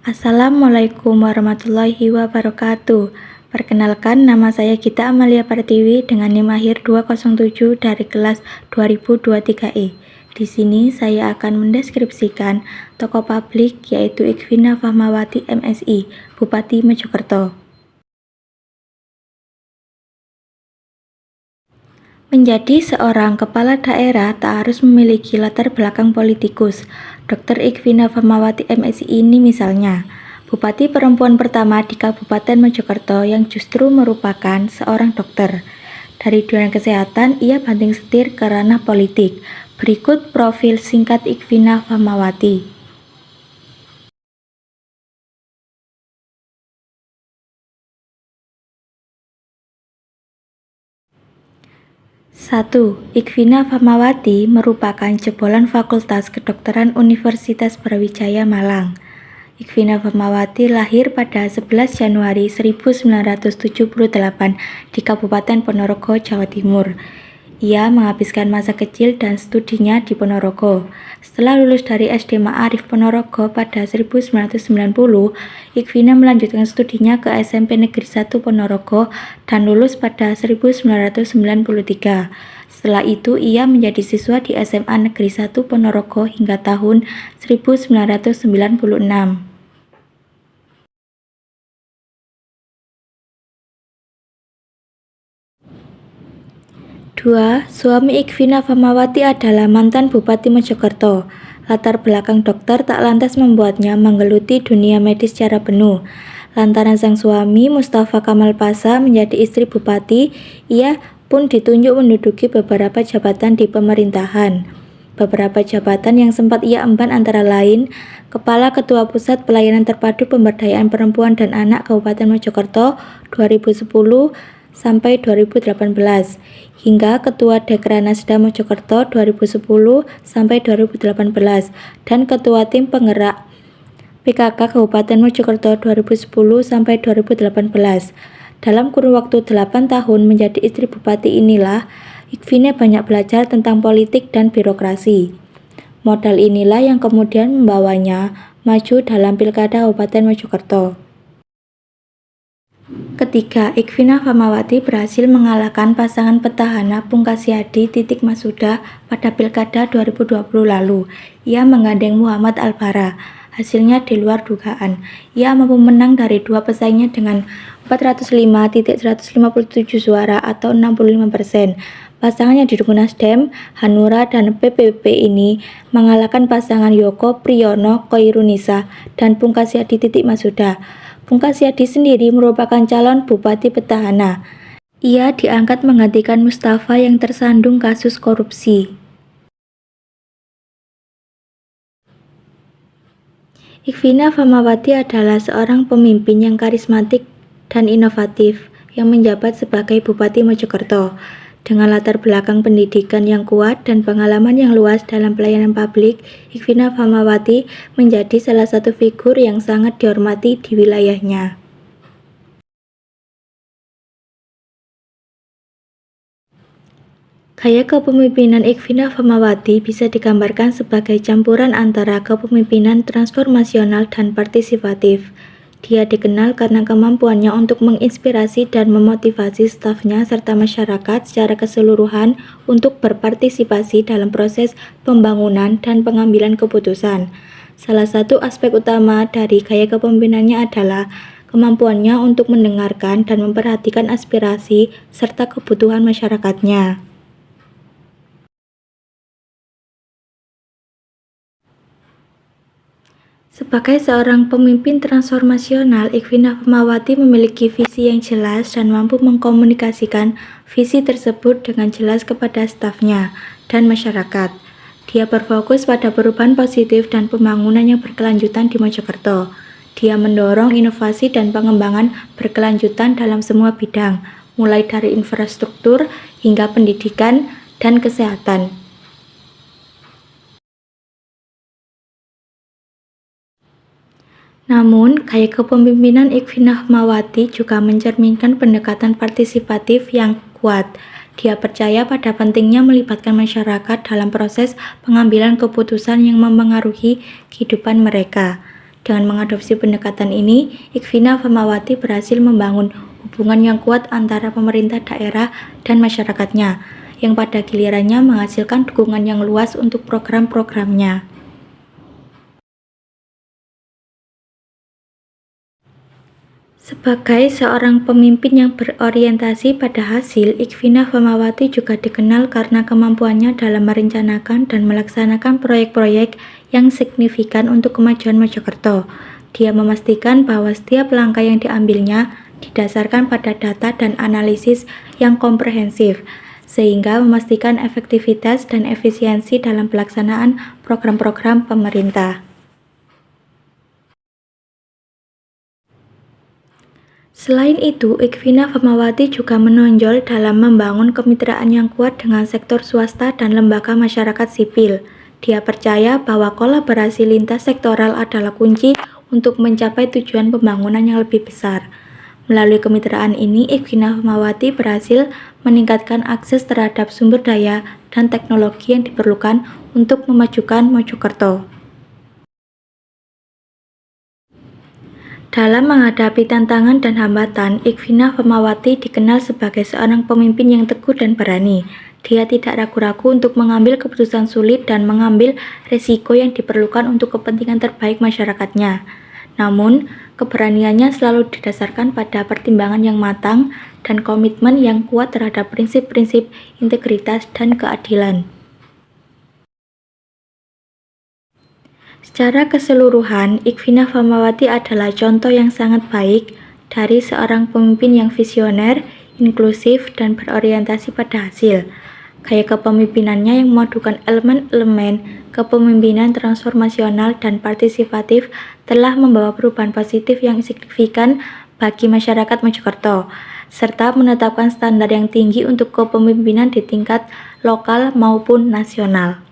Assalamualaikum warahmatullahi wabarakatuh. Perkenalkan, nama saya Gita Amalia Pertiwi dengan NIM akhir 207 dari kelas 2023E. Di sini saya akan mendeskripsikan tokoh publik yaitu Ikhwina Fahmawati MSI, Bupati Mojokerto. Menjadi seorang kepala daerah tak harus memiliki latar belakang politikus. Dr. Ikhwina Fahmawati MSI ini misalnya, Bupati perempuan pertama di Kabupaten Mojokerto yang justru merupakan seorang dokter. Dari dunia kesehatan, ia banting setir ke ranah politik. Berikut profil singkat Ikhwina Fahmawati. 1. Ikhwina Fahmawati merupakan jebolan Fakultas Kedokteran Universitas Brawijaya Malang. Ikhwina Fahmawati lahir pada 11 Januari 1978 di Kabupaten Ponorogo, Jawa Timur. Ia menghabiskan masa kecil dan studinya di Ponorogo. Setelah lulus dari SD Ma'arif Ponorogo pada 1990, Ikhwina melanjutkan studinya ke SMP Negeri 1 Ponorogo dan lulus pada 1993. Setelah itu, ia menjadi siswa di SMA Negeri 1 Ponorogo hingga tahun 1996. 2. Suami Ikhwina Fahmawati adalah mantan Bupati Mojokerto. Latar belakang dokter tak lantas membuatnya menggeluti dunia medis secara penuh. Lantaran sang suami, Mustafa Kamal Pasha, menjadi istri bupati, ia pun ditunjuk menduduki beberapa jabatan di pemerintahan. Beberapa jabatan yang sempat ia emban antara lain Kepala Ketua Pusat Pelayanan Terpadu Pemberdayaan Perempuan dan Anak Kabupaten Mojokerto 2010 sampai 2018, hingga Ketua Dekranasda Mojokerto 2010 sampai 2018 dan Ketua Tim Penggerak PKK Kabupaten Mojokerto 2010 sampai 2018. Dalam kurun waktu 8 tahun menjadi istri bupati inilah, Ikhwina banyak belajar tentang politik dan birokrasi. Modal inilah yang kemudian membawanya maju dalam Pilkada Kabupaten Mojokerto. Ketiga, Ikhwina Fahmawati berhasil mengalahkan pasangan petahana Pungkasyadi Titik Masuda pada Pilkada 2020 lalu. Ia menggandeng Muhammad Al-Bara. Hasilnya di luar dugaan. Ia mampu menang dari dua pesaingnya dengan 405.157 suara atau 65%. Pasangan yang didukung Nasdem, Hanura, dan PPP ini mengalahkan pasangan Yoko Priyono Koirunisa dan Pungkasyadi Titik Masuda. Pungkasyadi sendiri merupakan calon bupati petahana. Ia diangkat menggantikan Mustafa yang tersandung kasus korupsi. Ikhwina Fahmawati adalah seorang pemimpin yang karismatik dan inovatif yang menjabat sebagai Bupati Mojokerto. Dengan latar belakang pendidikan yang kuat dan pengalaman yang luas dalam pelayanan publik, Ikhwina Fahmawati menjadi salah satu figur yang sangat dihormati di wilayahnya. Gaya kepemimpinan Ikhwina Fahmawati bisa digambarkan sebagai campuran antara kepemimpinan transformasional dan partisipatif. Dia dikenal karena kemampuannya untuk menginspirasi dan memotivasi stafnya serta masyarakat secara keseluruhan untuk berpartisipasi dalam proses pembangunan dan pengambilan keputusan. Salah satu aspek utama dari gaya kepemimpinannya adalah kemampuannya untuk mendengarkan dan memperhatikan aspirasi serta kebutuhan masyarakatnya. Sebagai seorang pemimpin transformasional, Ikhwina Fahmawati memiliki visi yang jelas dan mampu mengkomunikasikan visi tersebut dengan jelas kepada stafnya dan masyarakat. Dia berfokus pada perubahan positif dan pembangunan yang berkelanjutan di Mojokerto. Dia mendorong inovasi dan pengembangan berkelanjutan dalam semua bidang, mulai dari infrastruktur hingga pendidikan dan kesehatan. Namun, gaya kepemimpinan Ikhwina Fahmawati juga mencerminkan pendekatan partisipatif yang kuat. Dia percaya pada pentingnya melibatkan masyarakat dalam proses pengambilan keputusan yang mempengaruhi kehidupan mereka. Dengan mengadopsi pendekatan ini, Ikvina Famawati berhasil membangun hubungan yang kuat antara pemerintah daerah dan masyarakatnya, yang pada gilirannya menghasilkan dukungan yang luas untuk program-programnya. Sebagai seorang pemimpin yang berorientasi pada hasil, Ikvina Famawati juga dikenal karena kemampuannya dalam merencanakan dan melaksanakan proyek-proyek yang signifikan untuk kemajuan Mojokerto. Dia memastikan bahwa setiap langkah yang diambilnya didasarkan pada data dan analisis yang komprehensif, sehingga memastikan efektivitas dan efisiensi dalam pelaksanaan program-program pemerintah. Selain itu, Ikvina Famawati juga menonjol dalam membangun kemitraan yang kuat dengan sektor swasta dan lembaga masyarakat sipil. Dia percaya bahwa kolaborasi lintas sektoral adalah kunci untuk mencapai tujuan pembangunan yang lebih besar. Melalui kemitraan ini, Ikvina Famawati berhasil meningkatkan akses terhadap sumber daya dan teknologi yang diperlukan untuk memajukan Mojokerto. Dalam menghadapi tantangan dan hambatan, Ikvina Famawati dikenal sebagai seorang pemimpin yang teguh dan berani. Dia tidak ragu-ragu untuk mengambil keputusan sulit dan mengambil risiko yang diperlukan untuk kepentingan terbaik masyarakatnya. Namun, keberaniannya selalu didasarkan pada pertimbangan yang matang dan komitmen yang kuat terhadap prinsip-prinsip integritas dan keadilan. Secara keseluruhan, Ikvina Famawati adalah contoh yang sangat baik dari seorang pemimpin yang visioner, inklusif, dan berorientasi pada hasil. Gaya kepemimpinannya yang memadukan elemen-elemen kepemimpinan transformasional dan partisipatif telah membawa perubahan positif yang signifikan bagi masyarakat Mojokerto, serta menetapkan standar yang tinggi untuk kepemimpinan di tingkat lokal maupun nasional.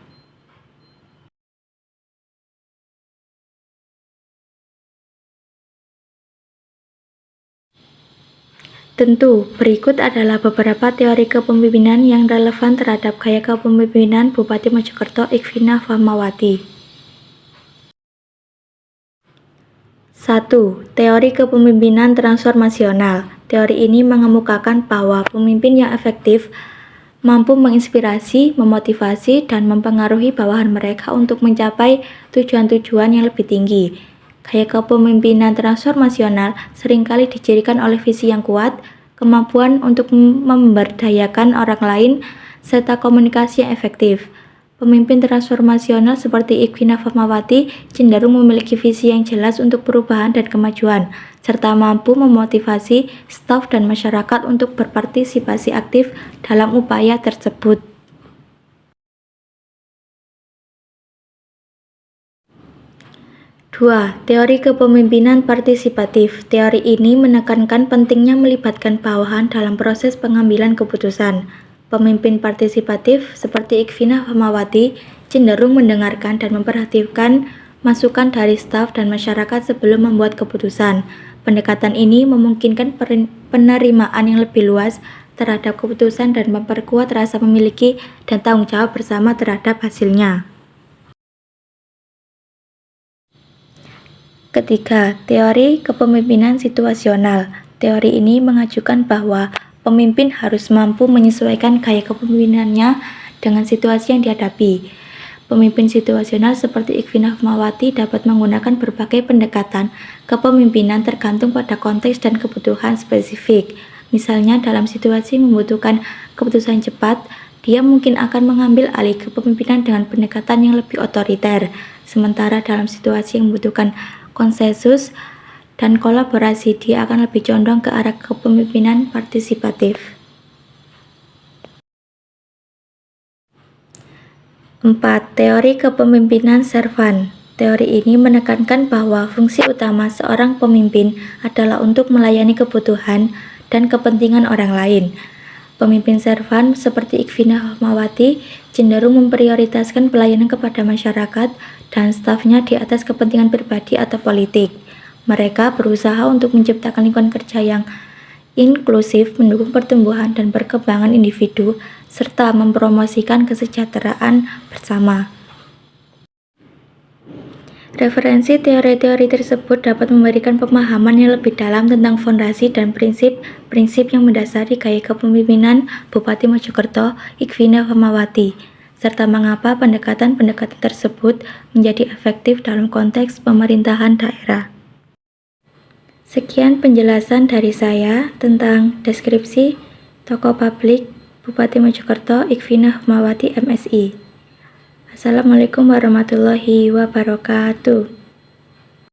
Tentu, berikut adalah beberapa teori kepemimpinan yang relevan terhadap gaya kepemimpinan Bupati Mojokerto Ikvina Famawati. 1. Teori kepemimpinan transformasional. Teori ini mengemukakan bahwa pemimpin yang efektif mampu menginspirasi, memotivasi, dan mempengaruhi bawahan mereka untuk mencapai tujuan-tujuan yang lebih tinggi. Gaya kepemimpinan transformasional seringkali dicirikan oleh visi yang kuat, kemampuan untuk memberdayakan orang lain, serta komunikasi yang efektif. Pemimpin transformasional seperti Ikvina Famawati cenderung memiliki visi yang jelas untuk perubahan dan kemajuan, serta mampu memotivasi staf dan masyarakat untuk berpartisipasi aktif dalam upaya tersebut. 2. Teori kepemimpinan partisipatif. Teori ini menekankan pentingnya melibatkan bawahan dalam proses pengambilan keputusan. Pemimpin partisipatif seperti Ikvina Famawati cenderung mendengarkan dan memperhatikan masukan dari staf dan masyarakat sebelum membuat keputusan. Pendekatan ini memungkinkan penerimaan yang lebih luas terhadap keputusan dan memperkuat rasa memiliki dan tanggung jawab bersama terhadap hasilnya. Ketiga, teori kepemimpinan situasional. Teori ini mengajukan bahwa pemimpin harus mampu menyesuaikan gaya kepemimpinannya dengan situasi yang dihadapi. Pemimpin situasional seperti Ikvina Famawati dapat menggunakan berbagai pendekatan kepemimpinan tergantung pada konteks dan kebutuhan spesifik. Misalnya dalam situasi membutuhkan keputusan cepat, dia mungkin akan mengambil alih kepemimpinan dengan pendekatan yang lebih otoriter. Sementara dalam situasi yang membutuhkan konsensus dan kolaborasi, dia akan lebih condong ke arah kepemimpinan partisipatif. 4. Teori kepemimpinan servan. Teori ini menekankan bahwa fungsi utama seorang pemimpin adalah untuk melayani kebutuhan dan kepentingan orang lain. Pemimpin servan seperti Ikvina Famawati cenderung memprioritaskan pelayanan kepada masyarakat dan stafnya di atas kepentingan pribadi atau politik. Mereka berusaha untuk menciptakan lingkungan kerja yang inklusif, mendukung pertumbuhan dan perkembangan individu, serta mempromosikan kesejahteraan bersama. Referensi teori-teori tersebut dapat memberikan pemahaman yang lebih dalam tentang fondasi dan prinsip-prinsip yang mendasari gaya kepemimpinan Bupati Mojokerto, Ikhwina Famawati, serta mengapa pendekatan-pendekatan tersebut menjadi efektif dalam konteks pemerintahan daerah. Sekian penjelasan dari saya tentang deskripsi tokoh publik Bupati Mojokerto, Ikhwina Famawati, MSI. Assalamualaikum warahmatullahi wabarakatuh.